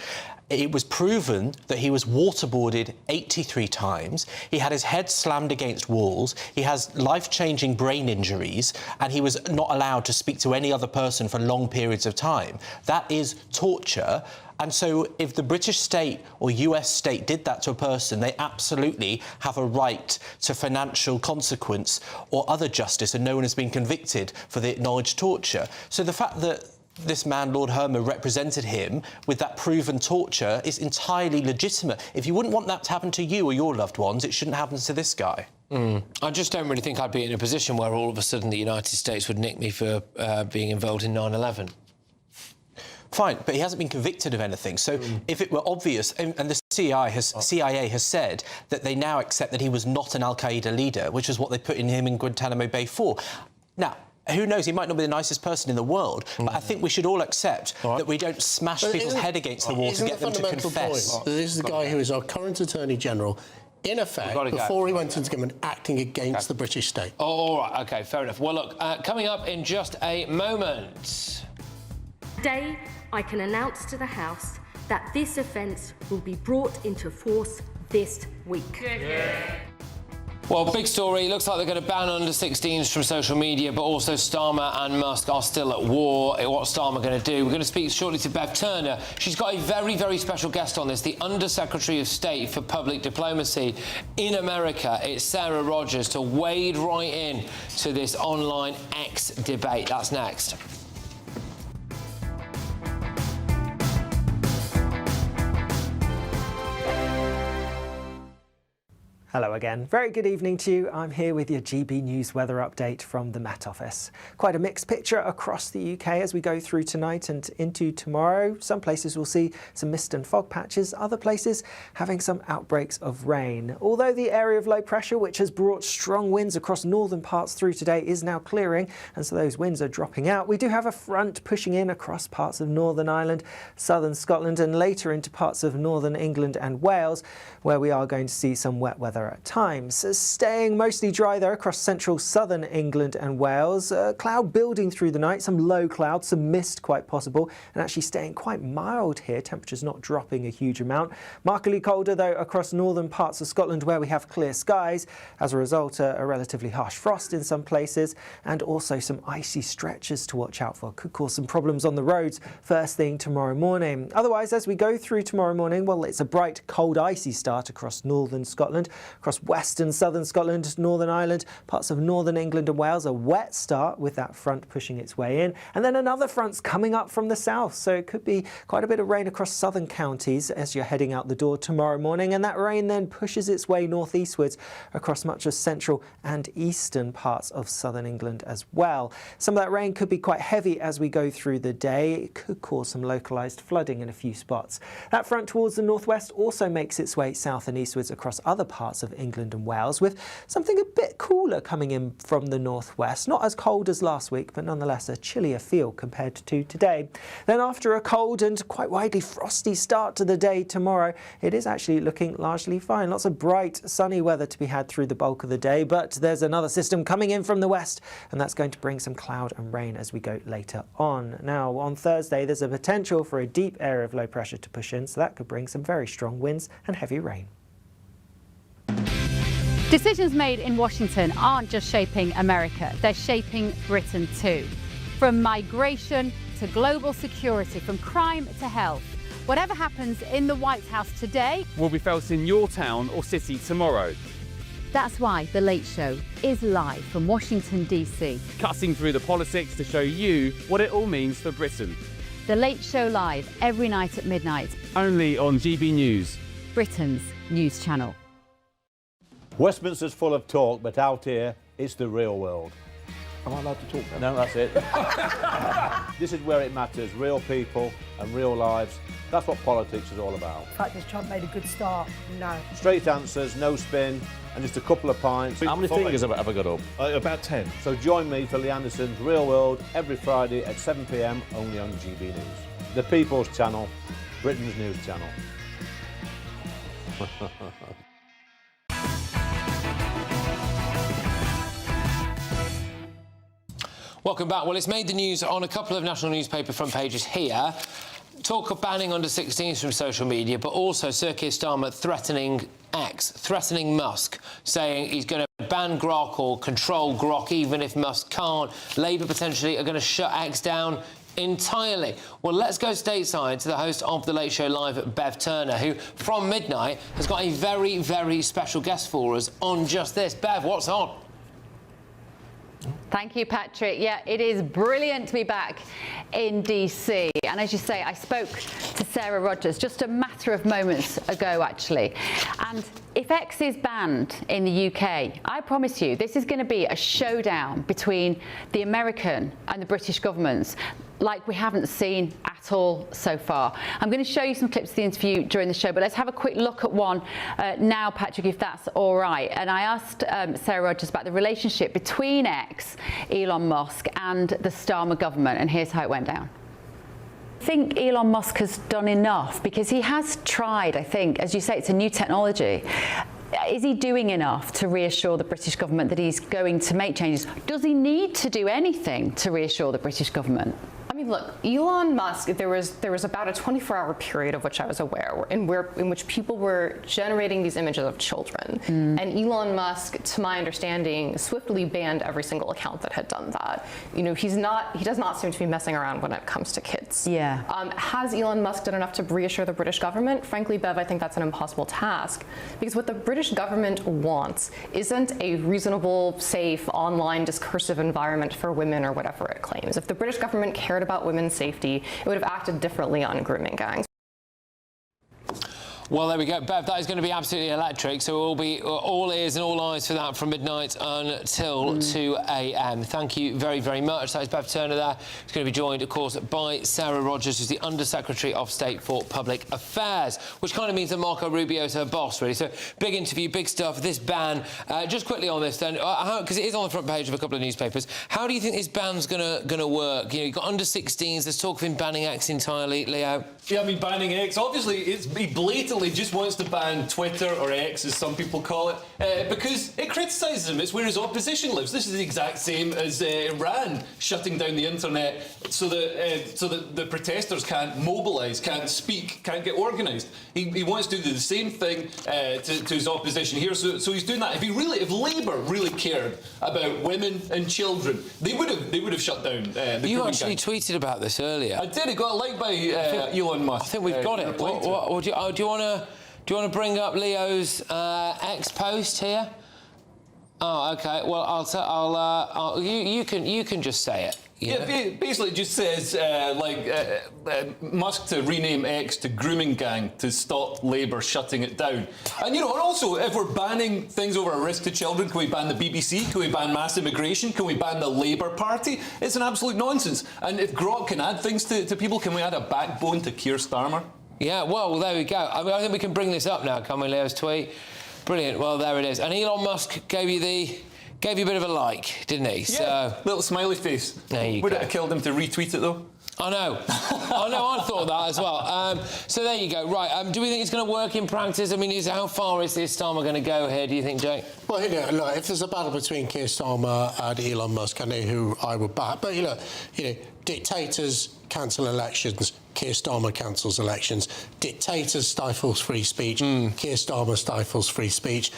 It was proven that he was waterboarded 83 times, he had his head slammed against walls, he has life-changing brain injuries, and he was not allowed to speak to any other person for long periods of time. That is torture. And so if the British state or US state did that to a person, they absolutely have a right to financial consequence or other justice, and no one has been convicted for the acknowledged torture. So the fact that this man, Lord Hermer, represented him with that proven torture is entirely legitimate. If you wouldn't want that to happen to you or your loved ones, it shouldn't happen to this guy. I just don't really think I'd be in a position where all of a sudden the United States would nick me for being involved in 9/11. Fine, but he hasn't been convicted of anything. So if it were obvious, and the CIA has said that they now accept that he was not an Al-Qaeda leader, which is what they put him in Guantanamo Bay for. Now, who knows, he might not be the nicest person in the world, but I think we should all accept that we don't smash people's head against the wall to get them to confess. This is the guy who is our current Attorney General, in effect, before he went into government, acting against the British state. Oh, all right, OK, fair enough. Well, look, coming up in just a moment. Today, I can announce to the House that this offence will be brought into force this week. Well, big story. Looks like they're going to ban under-16s from social media, but also Starmer and Musk are still at war. What's Starmer going to do? We're going to speak shortly to Bev Turner. She's got a very, very special guest on this, the Under-Secretary of State for Public Diplomacy in America. It's Sarah Rogers to wade right in to this online X debate. That's next. Hello again. Very good evening to you. I'm here with your GB News weather update from the Met Office. Quite a mixed picture across the UK as we go through tonight and into tomorrow. Some places will see some mist and fog patches, other places having some outbreaks of rain. Although the area of low pressure, which has brought strong winds across northern parts through today, is now clearing, and so those winds are dropping out, we do have a front pushing in across parts of Northern Ireland, southern Scotland, and later into parts of northern England and Wales, where we are going to see some wet weather at times. Staying mostly dry there across central southern England and Wales. Cloud building through the night, some low clouds, some mist quite possible, and actually staying quite mild here. Temperatures not dropping a huge amount. Markedly colder though across northern parts of Scotland where we have clear skies. As a result, a relatively harsh frost in some places, and also some icy stretches to watch out for. Could cause some problems on the roads first thing tomorrow morning. Otherwise, as we go through tomorrow morning, well, it's a bright, cold, icy start across northern Scotland. across western, southern Scotland, Northern Ireland, parts of northern England and Wales. A wet start with that front pushing its way in. And then another front's coming up from the south, so it could be quite a bit of rain across southern counties as you're heading out the door tomorrow morning. And that rain then pushes its way northeastwards across much of central and eastern parts of southern England as well. Some of that rain could be quite heavy as we go through the day. It could cause some localised flooding in a few spots. That front towards the northwest also makes its way south and eastwards across other parts of England and Wales, with something a bit cooler coming in from the northwest. Not as cold as last week, but nonetheless a chillier feel compared to today. Then after a cold and quite widely frosty start to the day tomorrow, it is actually looking largely fine. Lots of bright sunny weather to be had through the bulk of the day, but there's another system coming in from the west, and that's going to bring some cloud and rain as we go later on. Now on Thursday there's a potential for a deep area of low pressure to push in, so that could bring some very strong winds and heavy rain. Decisions made in Washington aren't just shaping America, they're shaping Britain too. From migration to global security, from crime to health. Whatever happens in the White House today will be felt in your town or city tomorrow. That's why The Late Show is live from Washington, D.C. Cutting through the politics to show you what it all means for Britain. The Late Show live every night at midnight. Only on GB News, Britain's news channel. Westminster's full of talk, but out here, it's the real world. Am I allowed to talk now? No, that's it. This is where it matters, real people and real lives. That's what politics is all about. In fact, has Trump made a good start? No. Straight answers, no spin, and just a couple of pints. How many fingers have I got up? About 10. So join me for Lee Anderson's Real World every Friday at 7 p.m. only on GB News. The People's Channel, Britain's news channel. Welcome back. Well, it's made the news on a couple of national newspaper front pages here. Talk of banning under-16s from social media, but also Sir Keir Starmer threatening Musk, saying he's going to ban Grok or control Grok even if Musk can't. Labour potentially are going to shut X down entirely. Well, let's go stateside to the host of The Late Show Live, Bev Turner, who, from midnight, has got a very, very special guest for us on just this. Bev, what's on? Thank you, Patrick. Yeah, it is brilliant to be back in DC. And as you say, I spoke to Sarah Rogers just a matter of moments ago, actually. And if X is banned in the UK, I promise you, this is going to be a showdown between the American and the British governments like we haven't seen at all so far. I'm going to show you some clips of the interview during the show, but let's have a quick look at one now, Patrick, if that's all right. And I asked Sarah Rogers about the relationship between X, Elon Musk, and the Starmer government, and here's how it went down. I think Elon Musk has done enough because he has tried, I think, as you say, it's a new technology. Is he doing enough to reassure the British government that he's going to make changes? Does he need to do anything to reassure the British government? I mean, look, Elon Musk, there was about a 24-hour period of which I was aware in which people were generating these images of children. And Elon Musk, to my understanding, swiftly banned every single account that had done that. You know, he does not seem to be messing around when it comes to kids. Yeah. Has Elon Musk done enough to reassure the British government? Frankly, Bev, I think that's an impossible task, because what the British government wants isn't a reasonable, safe, online discursive environment for women or whatever it claims. If the British government cared about women's safety, it would have acted differently on grooming gangs. Well, there we go. Bev, that is going to be absolutely electric, so we'll be all ears and all eyes for that from midnight until 2 a.m. Thank you very, very much. That is Bev Turner there. She's going to be joined, of course, by Sarah Rogers, who's the Under-Secretary of State for Public Affairs, which kind of means that Marco Rubio's her boss, really. So, big interview, big stuff, this ban. Just quickly on this, then, because it is on the front page of a couple of newspapers, how do you think this ban's going to work? You know, you've got under-16s, there's talk of him banning X entirely, Leo. Yeah, I mean, banning X, obviously, he blatantly just wants to ban Twitter, or X as some people call it, because it criticises him. It's where his opposition lives. This is the exact same as Iran shutting down the internet so that the protesters can't mobilise, can't speak, can't get organised. He wants to do the same thing to his opposition here, so he's doing that. If Labour really cared about women and children, they would have shut down the You actually tweeted about this earlier. I did. It got a like by Elon Musk. I think we've got it. Do you want to Do you want to bring up Leo's X post here? Oh, okay. Well, you can just say it. Yeah, basically it just says, Musk to rename X to grooming gang to stop Labour shutting it down. And, and also, if we're banning things over a risk to children, can we ban the BBC? Can we ban mass immigration? Can we ban the Labour Party? It's an absolute nonsense. And if Grok can add things to people, can we add a backbone to Keir Starmer? Yeah, well, there we go. I think we can bring this up now, can we, Leo's tweet? Brilliant. Well, there it is. And Elon Musk gave you a bit of a like, didn't he? Yeah, so, little smiley face. There you Would go. it have killed him to retweet it, though? I know. I thought that as well. So there you go. Right, do we think it's going to work in practice? I mean, how far is this Starmer going to go here, do you think, Jake? Well, look, if there's a battle between Keir Starmer and Elon Musk, I know who I would back. But, dictators cancel elections, Keir Starmer cancels elections. Dictators stifles free speech, Keir Starmer stifles free speech.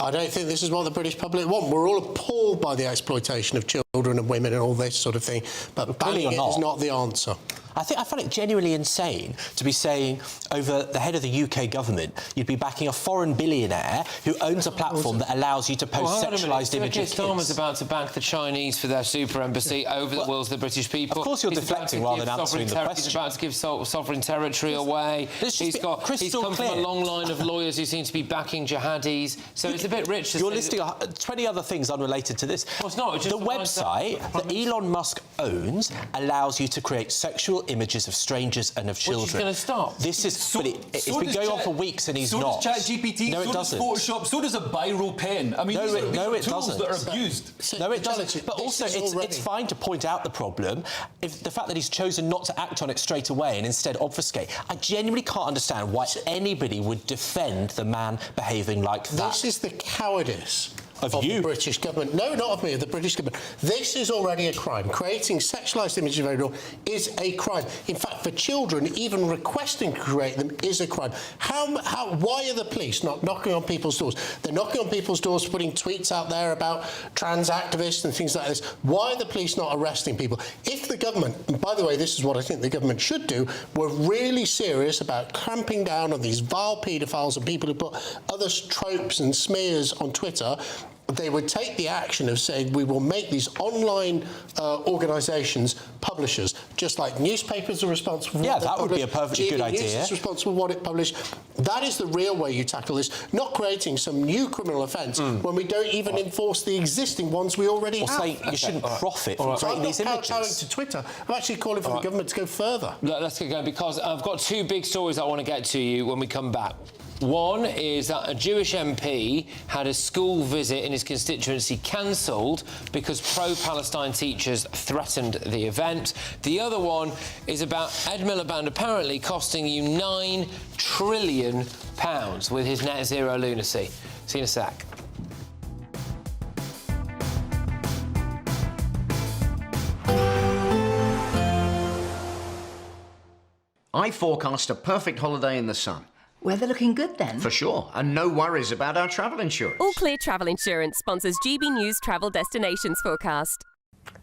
I don't think this is what the British public want. We're all appalled by the exploitation of children and women and all this sort of thing, but banning it is not the answer. I find it genuinely insane to be saying over the head of the UK government you'd be backing a foreign billionaire who owns a platform that allows you to post sexualised images of kids. Starmer's about to back the Chinese for their super embassy over the wills of the British people. Of course you're deflecting rather than answering the question. He's about to give sovereign territory away. He's come from a long line of lawyers who seem to be backing jihadis, so it's a bit rich. You're listing 20 other things unrelated to this. Well, it's not. It's just the website that Elon Musk owns allows you to create sexual images of strangers and of children. Which is going to stop. This is... it's been going on for weeks and he's not. So does ChatGPT, no, it doesn't. Does Photoshop, so does a biro pen. I mean, these are tools that are abused. No, it doesn't. But also, it's fine to point out the problem. If the fact that he's chosen not to act on it straight away and instead obfuscate, I genuinely can't understand why anybody would defend the man behaving like that. This is the cowardice of you. The British government. No, not of me, of the British government. This is already a crime. Creating sexualised images of everyone is a crime. In fact, for children, even requesting to create them is a crime. Why are the police not knocking on people's doors? They're knocking on people's doors, putting tweets out there about trans activists and things like this. Why are the police not arresting people? If the government, and by the way, this is what I think the government should do, were really serious about clamping down on these vile paedophiles and people who put other tropes and smears on Twitter, they would take the action of saying we will make these online organisations publishers, just like newspapers are responsible for what they that would publish. be a perfectly good idea. GBNews is responsible for what it published. That is the real way you tackle this, not creating some new criminal offence when we don't even enforce the existing ones we already have. Saying you shouldn't profit from creating these images. I'm not to Twitter. I'm actually calling for the government to go further. Let's get going, because I've got two big stories I want to get to you when we come back. One is that a Jewish MP had a school visit in his constituency cancelled because pro-Palestine teachers threatened the event. The other one is about Ed Miliband apparently costing you £9 trillion with his net zero lunacy. See you in a sec. I forecast a perfect holiday in the sun. Weather looking good then? For sure, and no worries about our travel insurance. All Clear Travel Insurance sponsors GB News Travel Destinations Forecast.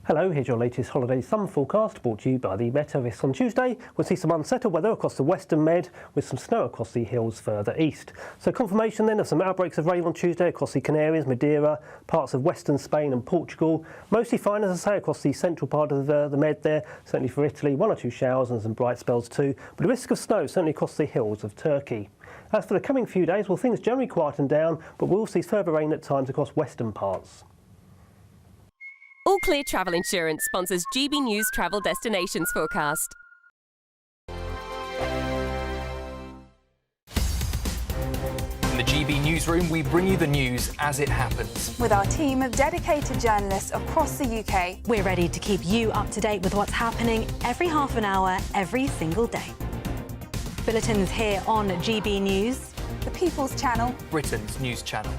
Hello, here's your latest holiday sun forecast brought to you by the Met Office. On Tuesday, we'll see some unsettled weather across the western Med with some snow across the hills further east. So confirmation then of some outbreaks of rain on Tuesday across the Canaries, Madeira, parts of western Spain and Portugal. Mostly fine, as I say, across the central part of the Med there, certainly for Italy, one or two showers and some bright spells too. But a risk of snow certainly across the hills of Turkey. As for the coming few days, well, things generally quieten down, but we'll see further rain at times across western parts. All Clear Travel Insurance sponsors GB News Travel Destinations Forecast. In the GB newsroom, we bring you the news as it happens. With our team of dedicated journalists across the UK, we're ready to keep you up to date with what's happening every half an hour, every single day. Bulletins here on GB News, the People's Channel, Britain's news channel.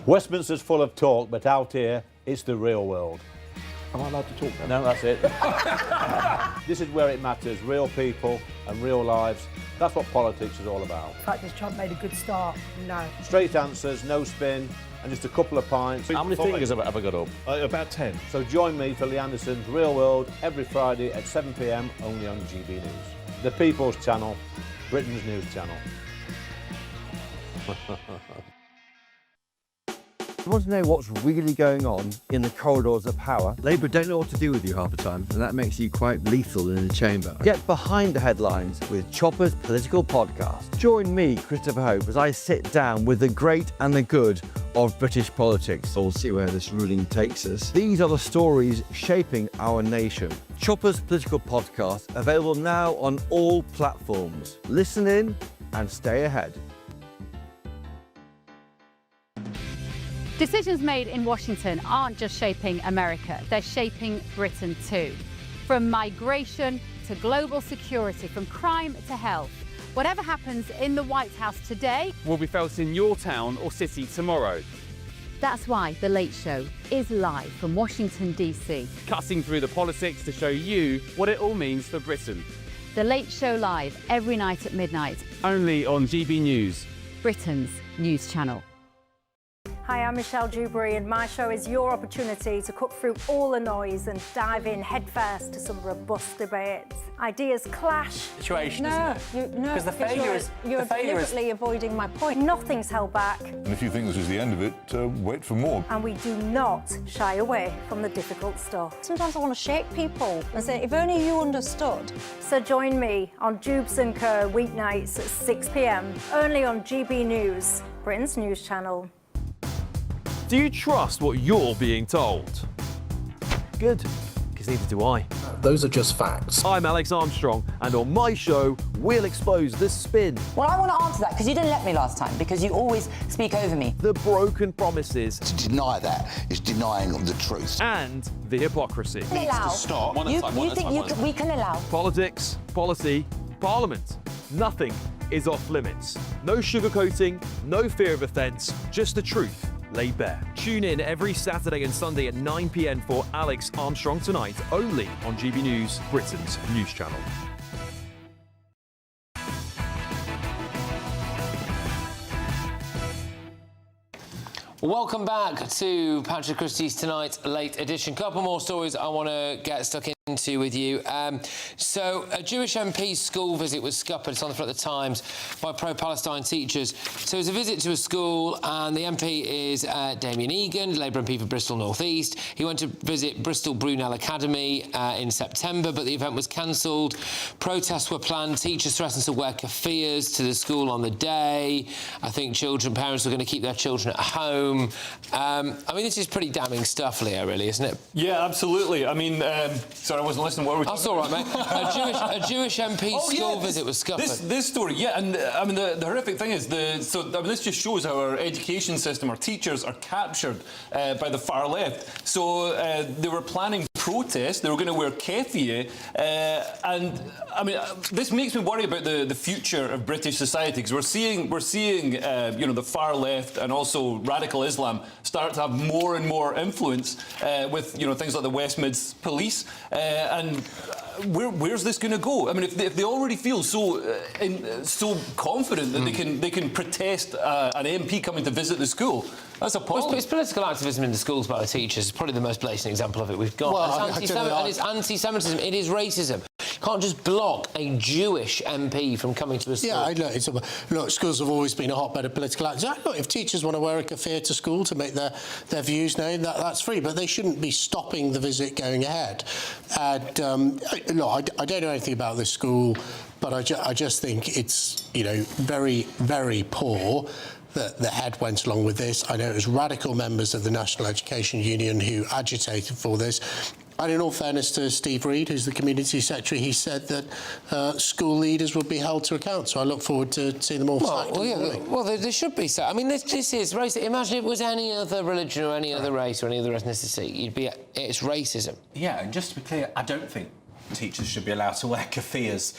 Westminster's full of talk, but out here, it's the real world. Am I allowed to talk now? No, that's it. This is where it matters, real people and real lives. That's what politics is all about. The fact that Trump made a good start, no. Straight answers, no spin, and just a couple of pints. How many fingers have I got up? About 10. So join me for Lee Anderson's Real World every Friday at 7 p.m, only on GB News. The People's Channel, Britain's news channel. You want to know what's really going on in the corridors of power? Labour don't know what to do with you half the time, and that makes you quite lethal in the chamber. Get behind the headlines with Chopper's Political Podcast. Join me, Christopher Hope, as I sit down with the great and the good of British politics. We'll see where this ruling takes us. These are the stories shaping our nation. Chopper's Political Podcast, available now on all platforms. Listen in and stay ahead. Decisions made in Washington aren't just shaping America, they're shaping Britain too. From migration to global security, from crime to health. Whatever happens in the White House today will be felt in your town or city tomorrow. That's why The Late Show is live from Washington, D.C. Cutting through the politics to show you what it all means for Britain. The Late Show live every night at midnight. Only on GB News, Britain's news channel. Hi, I'm Michelle Dewberry, and my show is your opportunity to cut through all the noise and dive in headfirst to some robust debates. Ideas clash. Situation, isn't it? No, because the failure is you're deliberately avoiding my point. Nothing's held back, And if you think this is the end of it, wait for more. and we do not shy away from the difficult stuff. Sometimes I want to shake people and say, if only you understood. So join me on Dubes & Co. weeknights at 6 p.m. only on GB News, Britain's news channel. Do you trust what you're being told? Good, because neither do I. Those are just facts. I'm Alex Armstrong, and on my show, we'll expose the spin. Well, I want to answer that, because you didn't let me last time, because you always speak over me. The broken promises. To deny that is denying the truth. And the hypocrisy. Needs to stop. You think we can allow? Politics, policy, parliament. Nothing is off limits. No sugarcoating, no fear of offence, just the truth laid bare. Tune in every Saturday and Sunday at 9 p.m. for Alex Armstrong Tonight, only on GB News, Britain's news channel. Welcome back to Patrick Christys Tonight, late edition. Couple more stories I want to get stuck into with you. So a Jewish MP's school visit was scuppered. It's on the front of the Times by pro-Palestine teachers. So it was a visit to a school, and the MP is Damien Egan, Labour MP for Bristol North East. He went to visit Bristol Brunel Academy in September, but the event was cancelled. Protests were planned. Teachers threatened to wear keffiyehs to the school on the day. I think parents were going to keep their children at home. I mean, this is pretty damning stuff, Leo, really, isn't it? Yeah, absolutely. I mean, sorry, I wasn't listening. What were we That's all right, mate. A Jewish MP's school visit was scuppered. This story, yeah, and I mean, the horrific thing is, this just shows how our education system, our teachers are captured by the far left. So they were planning protests. They were going to wear keffiyeh, and I mean, this makes me worry about the future of British society, because we're seeing you know, the far left and also radical Islam start to have more and more influence with, you know, things like the West Mids police, and where's this going to go? I mean, if they already feel so confident that they can protest an MP coming to visit the school, that's appalling. Well, it's political activism in the schools by the teachers. It's probably the most blatant example of it we've got. Well, it's anti-Semitism. It is racism. You can't just block a Jewish MP from coming to a school. Yeah, look, schools have always been a hotbed of political activism. Look, if teachers want to wear a keffiyeh to school to make their views known, that's free, but they shouldn't be stopping the visit going ahead. And look, I don't know anything about this school, but I just think it's, you know, very, very poor that the head went along with this. I know it was radical members of the National Education Union who agitated for this. And in all fairness to Steve Reed, who's the Community Secretary, he said that school leaders would be held to account. So I look forward to seeing them all sacked. Well, there should be so. I mean, this is racism. Imagine if it was any other religion or any other race or any other ethnicity. It's racism. Yeah, and just to be clear, I don't think teachers should be allowed to wear keffiyehs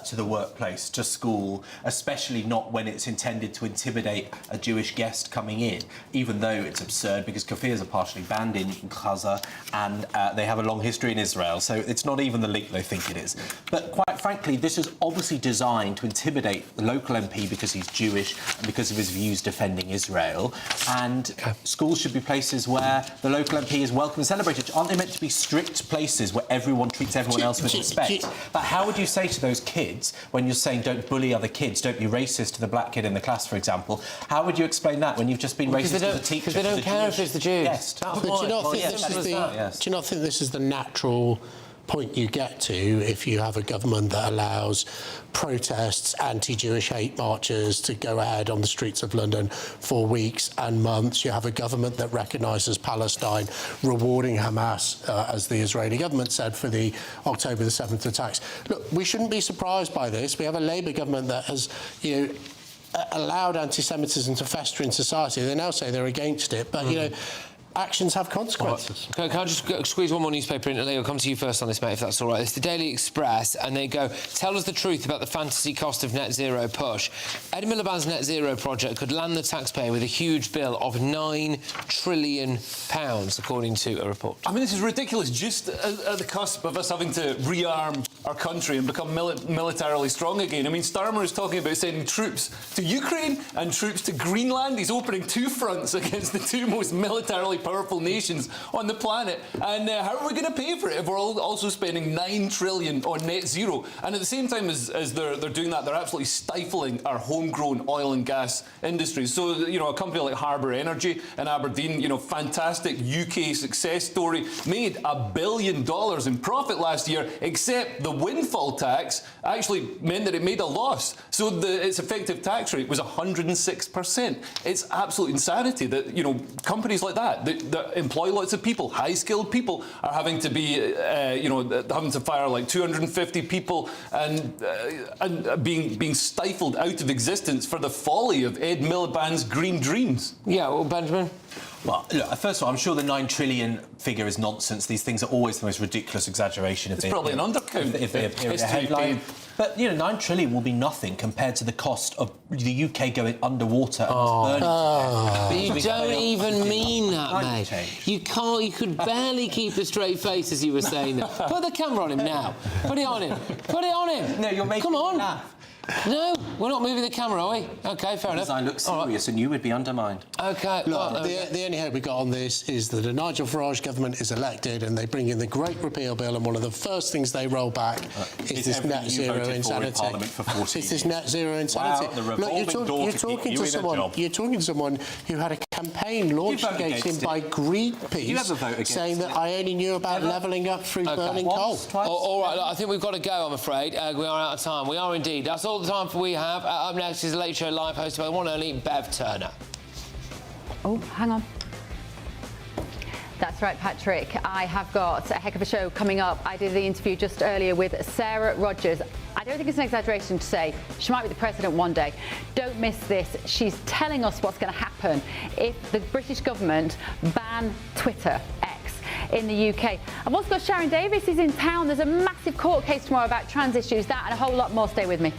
to the workplace, to school, especially not when it's intended to intimidate a Jewish guest coming in, even though it's absurd because keffiyehs are partially banned in Gaza and they have a long history in Israel, so it's not even the link they think it is. But quite frankly, this is obviously designed to intimidate the local MP because he's Jewish and because of his views defending Israel, and schools should be places where the local MP is welcome and celebrated. Aren't they meant to be strict places where everyone treats everyone everyone else with respect. But how would you say to those kids, when you're saying don't bully other kids, don't be racist to the black kid in the class, for example, how would you explain that when you've just been racist to the teacher? Because they don't care if it's the Jews. Yes. But do you not think this is the natural point you get to if you have a government that allows protests, anti-Jewish hate marches to go ahead on the streets of London for weeks and months? You have a government that recognises Palestine, rewarding Hamas, as the Israeli government said, for the October the 7th attacks. Look, we shouldn't be surprised by this. We have a Labour government that has, allowed anti-Semitism to fester in society. They now say they're against it, but, actions have consequences. Can I just squeeze one more newspaper in? I'll come to you first on this, mate, if that's all right. It's the Daily Express, and they go, tell us the truth about the fantasy cost of net zero push. Ed Miliband's net zero project could land the taxpayer with a huge bill of £9 trillion, according to a report. I mean, this is ridiculous, just at the cusp of us having to rearm our country and become militarily strong again. I mean, Starmer is talking about sending troops to Ukraine and troops to Greenland. He's opening two fronts against the two most militarily powerful nations on the planet. And how are we going to pay for it if we're also spending $9 trillion on net zero? And at the same time as they're doing that, they're absolutely stifling our homegrown oil and gas industries. So, a company like Harbour Energy in Aberdeen, fantastic UK success story, made $1 billion in profit last year, except the windfall tax actually meant that it made a loss. So its effective tax rate was 106%. It's absolute insanity that, companies like that employ lots of people, high-skilled people, are having to be, having to fire like 250 people and being stifled out of existence for the folly of Ed Miliband's green dreams. Yeah, well, Benjamin? Well, look, first of all, I'm sure the 9 trillion figure is nonsense. These things are always the most ridiculous exaggeration. It's probably an undercount. If they appear in a headline. But, 9 trillion will be nothing compared to the cost of the UK going underwater and burning. But you don't even mean that, mate. You could barely keep a straight face as you were saying that. Put the camera on him now. Put it on him. Put it on him. No, you're making Come on. me laugh. No, we're not moving the camera, are we? OK, fair enough. Because I look serious and you would be undermined. OK. Look, the only hope we got on this is that a Nigel Farage government is elected and they bring in the Great Repeal Bill, and one of the first things they roll back is this net zero insanity. It's this net zero insanity. Wow, look, you're talking to someone who had a campaign launched against him by Greenpeace, saying that I only knew about levelling up through burning coal. All right, look, I think we've got to go, I'm afraid. We are out of time. We are indeed. That's all the time we have. Up next is the Late Show Live, hosted by the one and only Bev Turner. Oh, hang on. That's right, Patrick. I have got a heck of a show coming up. I did the interview just earlier with Sarah Rogers. I don't think it's an exaggeration to say she might be the president one day. Don't miss this. She's telling us what's going to happen if the British government ban Twitter, X, in the UK. I've also got Sharon Davis is in town. There's a massive court case tomorrow about trans issues. That and a whole lot more. Stay with me.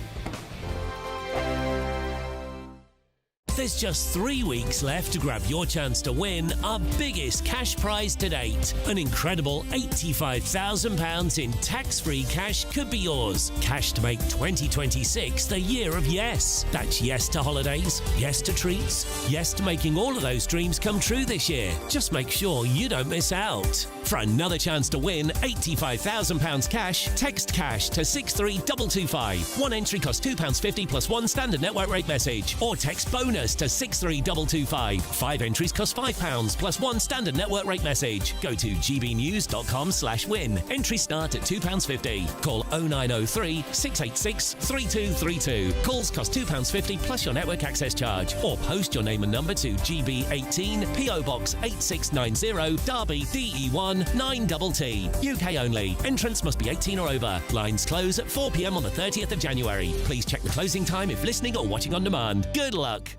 There's just 3 weeks left to grab your chance to win our biggest cash prize to date. An incredible £85,000 in tax-free cash could be yours. Cash to make 2026 the year of yes. That's yes to holidays, yes to treats, yes to making all of those dreams come true this year. Just make sure you don't miss out. For another chance to win £85,000 cash, text cash to 63225. One entry costs £2.50 plus one standard network rate message. Or text bonus to 63225. 5 entries cost £5 plus one standard network rate message. Go to gbnews.com/win. Entries start at £2.50. Call 0903 686 3232. Calls cost £2.50 plus your network access charge. Or post your name and number to GB18 PO Box 8690 Derby DE1 9TT. UK only. Entrance must be 18 or over. Lines close at 4 p.m. on the 30th of January. Please check the closing time if listening or watching on demand. Good luck.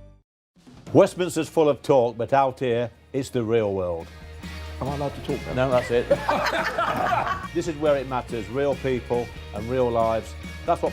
Westminster's full of talk, but out here, it's the real world. Am I allowed to talk now? No, that's it. This is where it matters. Real people and real lives. That's what